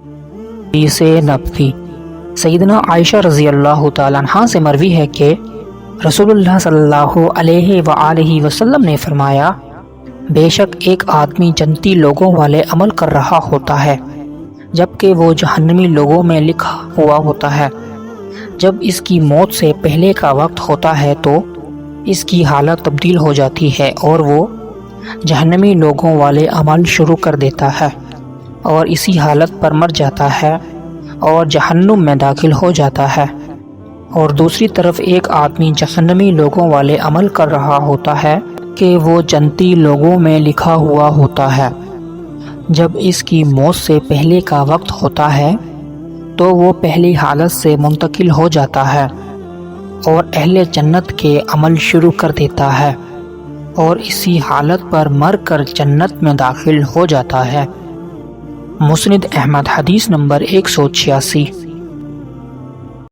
حدیث نبوی سیدنا عائشہ رضی اللہ تعالیٰ عنہ سے مروی ہے کہ رسول اللہ صلی اللہ علیہ وآلہ وسلم نے فرمایا، بے شک ایک آدمی جنتی لوگوں والے عمل کر رہا ہوتا ہے جبکہ وہ جہنمی لوگوں میں لکھا ہوا ہوتا ہے۔ جب اس کی موت سے پہلے کا وقت ہوتا ہے تو اس کی حالت تبدیل ہو جاتی ہے اور وہ جہنمی لوگوں والے عمل شروع کر دیتا ہے اور اسی حالت پر مر جاتا ہے اور جہنم میں داخل ہو جاتا ہے۔ اور دوسری طرف ایک آدمی جہنمی لوگوں والے عمل کر رہا ہوتا ہے کہ وہ جنتی لوگوں میں لکھا ہوا ہوتا ہے۔ جب اس کی موت سے پہلے کا وقت ہوتا ہے تو وہ پہلی حالت سے منتقل ہو جاتا ہے اور اہل جنت کے عمل شروع کر دیتا ہے اور اسی حالت پر مر کر جنت میں داخل ہو جاتا ہے۔ مسند احمد حدیث نمبر 186۔